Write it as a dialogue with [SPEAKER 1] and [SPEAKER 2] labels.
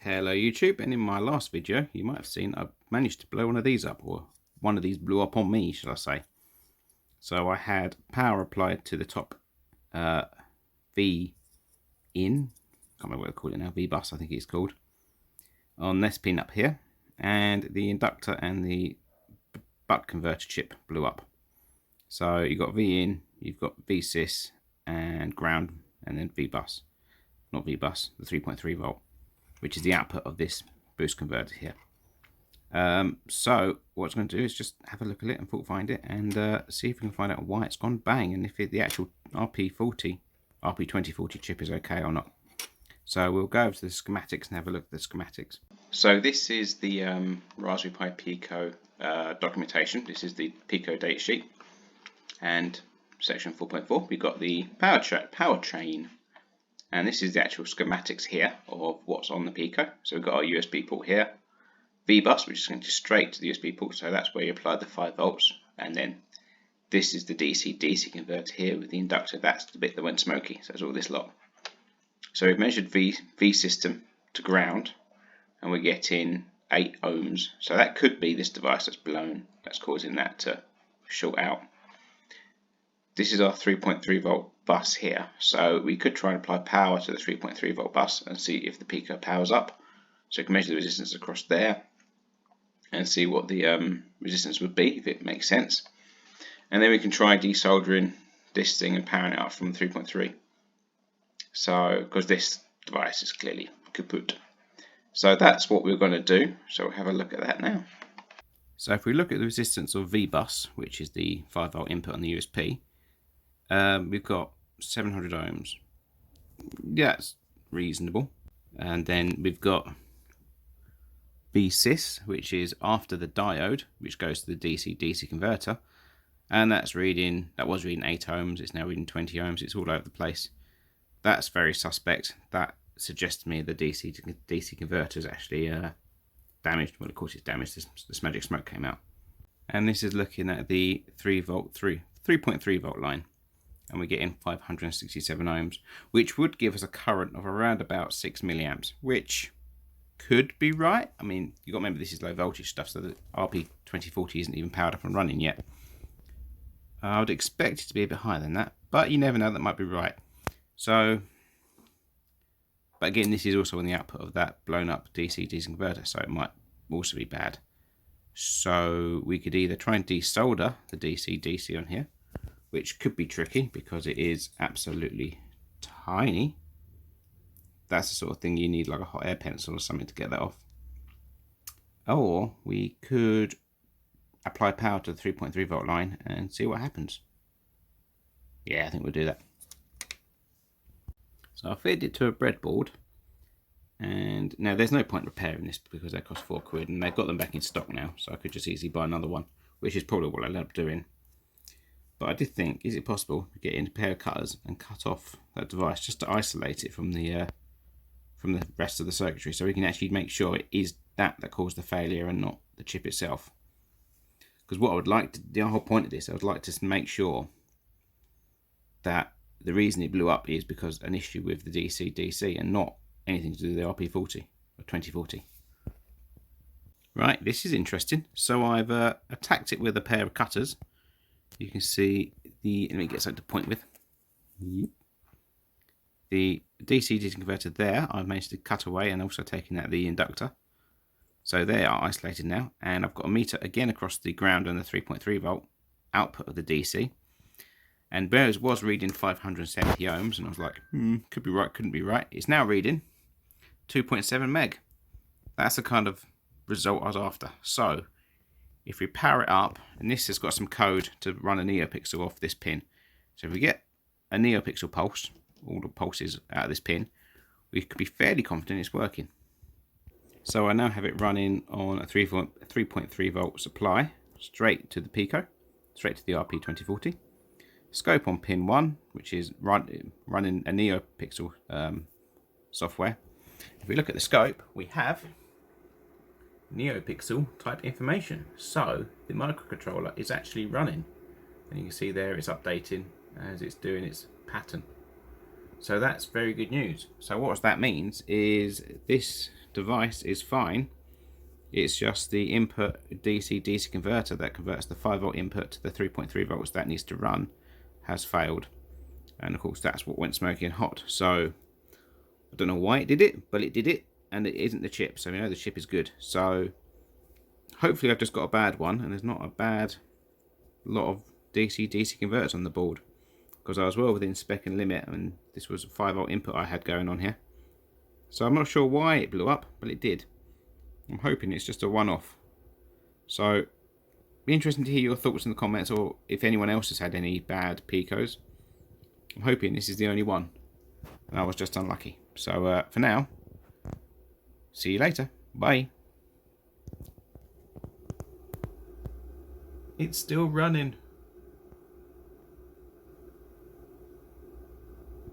[SPEAKER 1] Hello YouTube, and in my last video you might have seen I managed to blow one of these up, or one of these blew up on me, shall I say. So I had power applied to the top V in, can't remember what they call it now, V bus I think it's called, on this pin up here, and the inductor and the buck converter chip blew up. So you've got V in, you've got V sys and ground, and then V bus, not V bus, the 3.3 volt. Which is the output of this boost converter here. So what I'm going to do is just have a look at it and fault find it, and see if we can find out why it's gone bang, and if the actual RP2040 chip is okay or not. So we'll go over to the schematics and have a look at the schematics. So this is the Raspberry Pi Pico documentation. This is the Pico datasheet, and section 4.4 we've got the powertrain. And this is the actual schematics here of what's on the Pico. So we've got our USB port here, V-bus, which is going to straight to the USB port, so that's where you apply the 5 volts. And then this is the DC-DC converter here with the inductor. That's the bit that went smoky, so it's all this lot. So we've measured V system to ground, and we're getting 8 ohms. So that could be this device that's blown, that's causing that to short out. This is our 3.3 volt bus here, so we could try and apply power to the 3.3 volt bus and see if the Pico powers up. So we can measure the resistance across there and see what the resistance would be, if it makes sense. And then we can try desoldering this thing and powering it up from 3.3. So, because this device is clearly kaput. So that's what we're going to do. So we'll have a look at that now. So if we look at the resistance of V-bus, which is the 5 volt input on the USB, we've got 700 ohms. Yeah, that's reasonable. And then we've got V-sys, which is after the diode, which goes to the DC-DC converter, and that was reading 8 ohms. It's now reading 20 ohms. It's all over the place. That's very suspect. That suggests to me the DC converter is actually damaged. Well, of course it's damaged. This magic smoke came out. And this is looking at the 3.3 volt line. And we're getting 567 ohms, which would give us a current of around about 6 milliamps, which could be right. I mean, you've got to remember this is low voltage stuff, so the RP2040 isn't even powered up and running yet. I would expect it to be a bit higher than that, but you never know, that might be right. So, but again, this is also on the output of that blown up DC-DC converter, so it might also be bad. So we could either try and desolder the DC-DC on here, which could be tricky because it is absolutely tiny. That's the sort of thing you need like a hot air pencil or something to get that off. Or we could apply power to the 3.3 volt line and see what happens. Yeah, I think we'll do that. So I fed it to a breadboard, and now there's no point repairing this because they cost £4, and they've got them back in stock now, so I could just easily buy another one, which is probably what I'll end up doing. But I did think, is it possible to get in a pair of cutters and cut off that device just to isolate it from the rest of the circuitry, so we can actually make sure it is that caused the failure and not the chip itself. Because what I would like to, the whole point of this, I would like to make sure that the reason it blew up is because an issue with the DC-DC and not anything to do with the RP40 or 2040. Right, this is interesting. So I've attacked it with a pair of cutters. You can see let me get something to point with. Yep. The DC-DC converter there, I've managed to cut away and also taken out the inductor. So they are isolated now, and I've got a meter again across the ground and the 3.3 volt output of the DC. And Bears was reading 570 ohms, and I was like, could be right, couldn't be right. It's now reading 2.7 meg. That's the kind of result I was after. So if we power it up, and this has got some code to run a NeoPixel off this pin. So if we get a NeoPixel pulse, all the pulses out of this pin, we could be fairly confident it's working. So I now have it running on a 3.3 volt supply, straight to the Pico, straight to the RP2040. Scope on pin 1, which is running a NeoPixel software. If we look at the scope, we have NeoPixel type information. So the microcontroller is actually running. And you can see there it's updating as it's doing its pattern. So that's very good news. So what that means is this device is fine. It's just the input DC-DC converter that converts the 5-volt input to the 3.3 volts that needs to run has failed. And of course that's what went smoking hot. So I don't know why it did it, but it did it. And it isn't the chip, so we know the chip is good. So hopefully I've just got a bad one and there's not a bad lot of DC-DC converters on the board. Because I was well within spec and limit, and this was a 5-volt input I had going on here. So I'm not sure why it blew up, but it did. I'm hoping it's just a one-off. So, be interesting to hear your thoughts in the comments, or if anyone else has had any bad Picos. I'm hoping this is the only one, and I was just unlucky. So for now, see you later. Bye. It's still running.